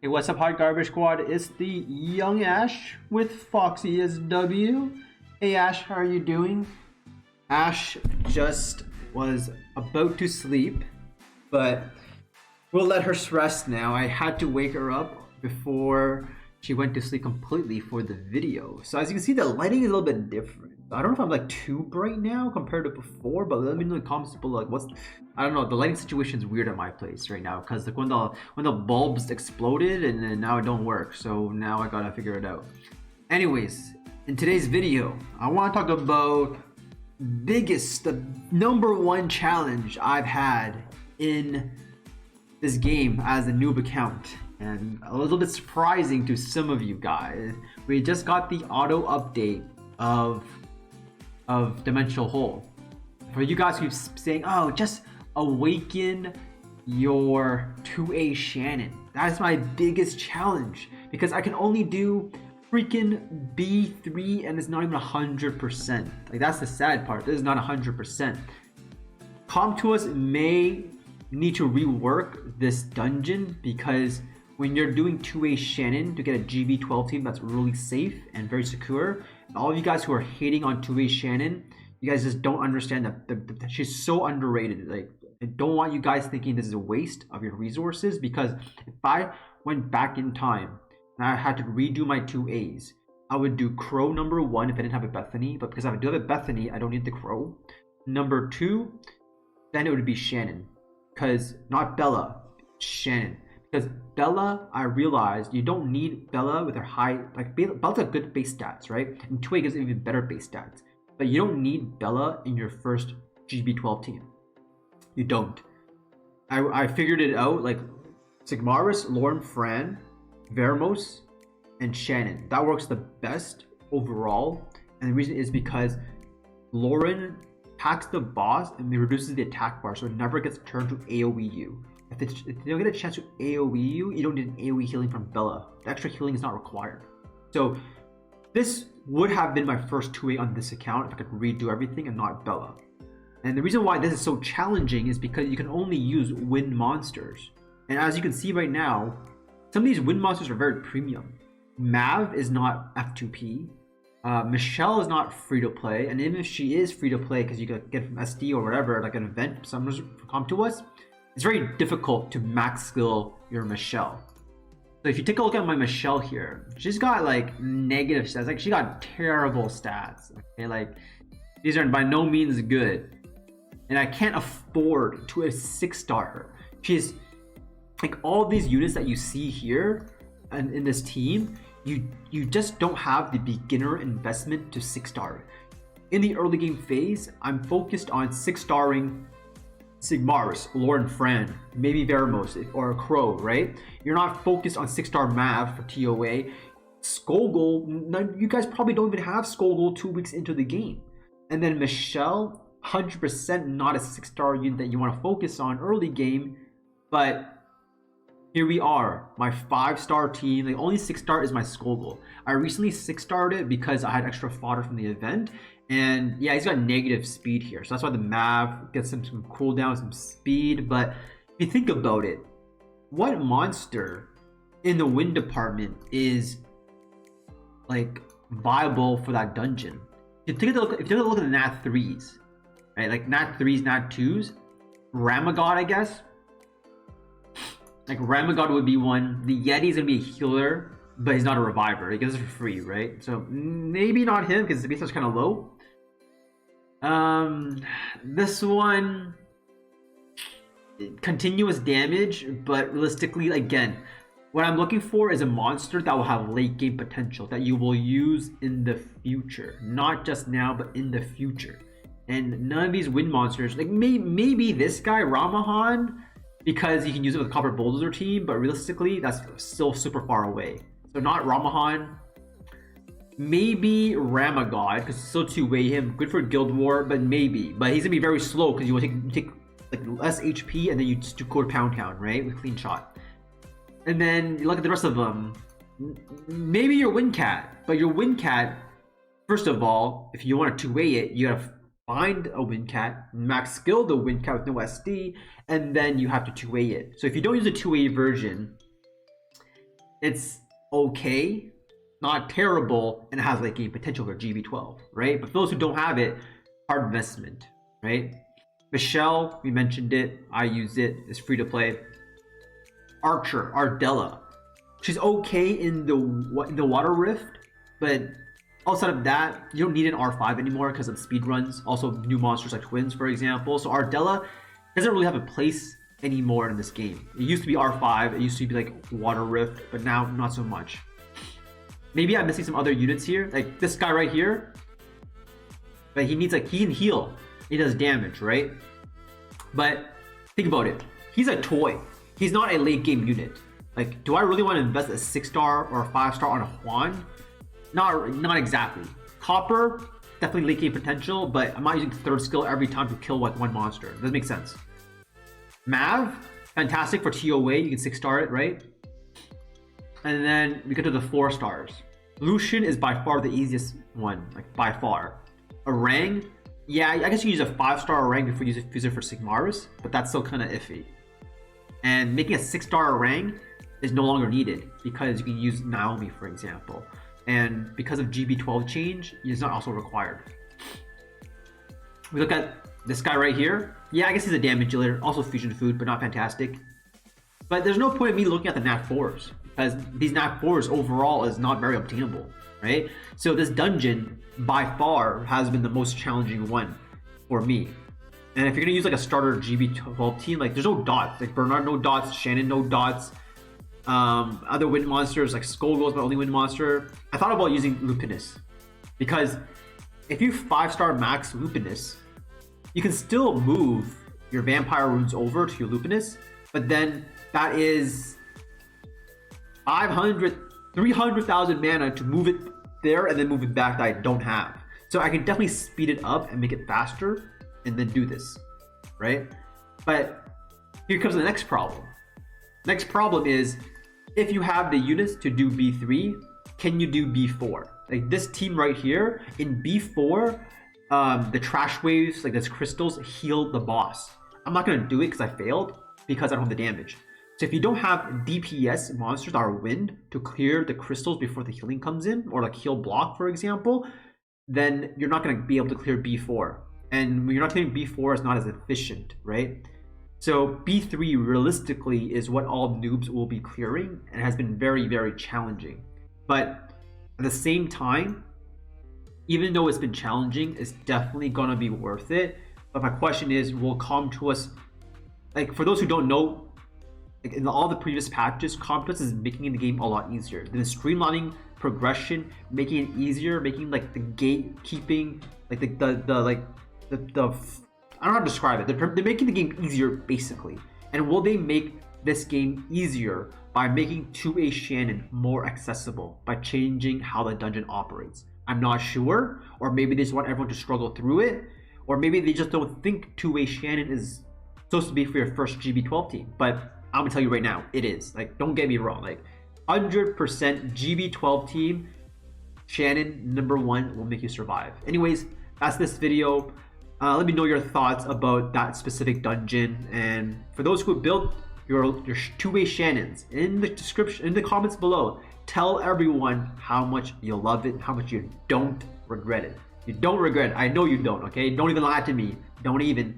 Hey, what's up, Hot Garbage Squad? It's the young Ash with foxysw. Hey, Ash, how are you doing? Ash just was about to sleep, but we'll let her rest now. I had to wake her up before she went to sleep completely for the video. So as you can see, the lighting is a little bit different. I don't know if I'm like too bright now compared to before, but let me know in the comments below like I don't know, the lighting situation is weird at my place right now because like when the bulbs exploded and then now it don't work. So now I gotta figure it out. Anyways, in today's video, I want to talk about the number one challenge I've had in this game as a noob account, and a little bit surprising to some of you guys. We just got the auto update of Dimensional Hole. For you guys who've saying, oh, just awaken your 2A Shannon. That is my biggest challenge because I can only do freaking B3 and it's not even 100%. Like, that's the sad part. This is not 100%. Comtuous may need to rework this dungeon because when you're doing 2A Shannon to get a GB12 team that's really safe and very secure, and all of you guys who are hating on 2A Shannon, you guys just don't understand that she's so underrated. Like, I don't want you guys thinking this is a waste of your resources, because if I went back in time and I had to redo my 2As, I would do Crow number 1 if I didn't have a Bethany, but because I do have a Bethany, I don't need the Crow. Number 2, then it would be Shannon. Because, not Bella, Shannon. Because Bella, I realized you don't need Bella with her high, like, Bella's got good base stats, right? And 2A gives even better base stats. But you don't need Bella in your first GB12 team. You don't. I figured it out, like, Sigmaris, Lauren, Fran, Vermos, and Shannon. That works the best overall. And the reason is because Lauren attacks the boss and it reduces the attack bar, so it never gets turned to AoE you. If you don't get a chance to AoE you don't need an AoE healing from Bella. The extra healing is not required. So this would have been my first 2A on this account if I could redo everything and not Bella. And the reason why this is so challenging is because you can only use wind monsters. And as you can see right now, some of these wind monsters are very premium. Mav is not F2P. Michelle is not free to play, and even if she is free to play because you can get from SD or whatever, like an event, summoners come to us, it's very difficult to max skill your Michelle. So if you take a look at my Michelle here, she's got like negative stats, like she got terrible stats. Okay, like these are by no means good, and I can't afford to a 6-star her. She's like all these units that you see here and in this team. You just don't have the beginner investment to 6-star. In the early game phase, I'm focused on 6-starring Sigmaris, Lauren, Fran, maybe Vermos or Crow, right? You're not focused on 6-star Mav for TOA. Skogul, you guys probably don't even have Skogul 2 weeks into the game. And then Michelle, 100% not a 6-star unit that you want to focus on early game, but here we are, my 5-star team. The only 6-star is my Skogul. I recently 6-starred it because I had extra fodder from the event, and yeah, he's got negative speed here, so that's why the Mav gets some cooldown, some speed. But if you think about it, what monster in the wind department is like viable for that dungeon? If you take a look at the Nat 3s, right? Like Nat 3s, Nat 2s, Ramagod, I guess. Like Ramagod would be one. The Yeti's gonna be a healer, but he's not a reviver. He gets it for free, right? So maybe not him because the base is kind of low. This one, continuous damage, but realistically, again, what I'm looking for is a monster that will have late game potential that you will use in the future, not just now, but in the future. And none of these wind monsters, like maybe this guy Ramahan, because you can use it with a Copper Bulldozer team, but realistically, that's still super far away. So not Ramahan. Maybe Ramagod, because it's still 2-way him. Good for Guild War, but maybe. But he's gonna be very slow because you will take like less HP and then you just do go to Pound Town, right? With clean shot. And then you look at the rest of them. Maybe your Windcat, but your Windcat, first of all, if you want to 2-way it, you gotta find a Windcat, max skill the Windcat with no SD, and then you have to 2A it. So if you don't use a 2A version, it's okay, not terrible, and it has late game potential for GB12, right? But for those who don't have it, hard investment, right? Michelle, we mentioned it. I use it. It's free to play. Archer, Ardella. She's okay in the Water Rift, but outside of that, you don't need an R5 anymore because of speed runs. Also, new monsters like Twins, for example. So Ardella doesn't really have a place anymore in this game. It used to be R5. It used to be like Water Rift, but now not so much. Maybe I'm missing some other units here, like this guy right here. But he needs he can heal. He does damage, right? But think about it. He's a toy. He's not a late game unit. Like, do I really want to invest a 6-star or a 5-star on a Juan? Not exactly. Copper, definitely late game potential, but I'm not using the 3rd skill every time to kill one monster. Doesn't make sense. Mav, fantastic for TOA. You can 6-star it, right? And then we get to the 4 stars. Lucian is by far the easiest one, like by far. Orang, yeah, I guess you use a 5-star Orang before you use it for Sigmaris, but that's still kind of iffy. And making a 6-star Orang is no longer needed because you can use Naomi, for example. And because of GB12 change, it's not also required. We look at this guy right here. Yeah, I guess he's a damage dealer, also fusion food, but not fantastic. But there's no point in me looking at the Nat 4s because these Nat 4s overall is not very obtainable, right? So this dungeon by far has been the most challenging one for me. And if you're gonna use like a starter GB12 team, like there's no dots, like Bernard no dots, Shannon no dots, other wind monsters like Skullgirl's my only wind monster. I thought about using Lupinus because if you 5-star max Lupinus, you can still move your vampire runes over to your Lupinus, but then that is 300,000 mana to move it there and then move it back that I don't have. So I can definitely speed it up and make it faster and then do this, right? But here comes the next problem. Next problem is if you have the units to do B3, can you do B4? Like this team right here in B4, the trash waves, like this crystals, heal the boss. I'm not gonna do it because I failed because I don't have the damage. So if you don't have DPS monsters that are wind to clear the crystals before the healing comes in, or like heal block, for example, then you're not gonna be able to clear B4. And when you're not clearing B4, it's not as efficient, right? So B3 realistically is what all noobs will be clearing and has been very, very challenging. But at the same time, even though it's been challenging, it's definitely gonna be worth it. But my question is, will come to us, like for those who don't know, like in all the previous patches, Complex is making the game a lot easier. Then streamlining progression, making it easier, making like the gatekeeping, like the I don't know how to describe it. They're making the game easier basically. And will they make this game easier by making 2A Shannon more accessible by changing how the dungeon operates? I'm not sure, or maybe they just want everyone to struggle through it, or maybe they just don't think 2A Shannon is supposed to be for your first GB12 team. But I'm gonna tell you right now, it is. Like, don't get me wrong. Like, 100% GB12 team, Shannon #1 will make you survive. Anyways, that's this video. Let me know your thoughts about that specific dungeon. And for those who built your 2A Shannons, in the description, in the comments below, tell everyone how much you love it, how much you don't regret it. You don't regret it. I know you don't, okay? Don't even lie to me. Don't even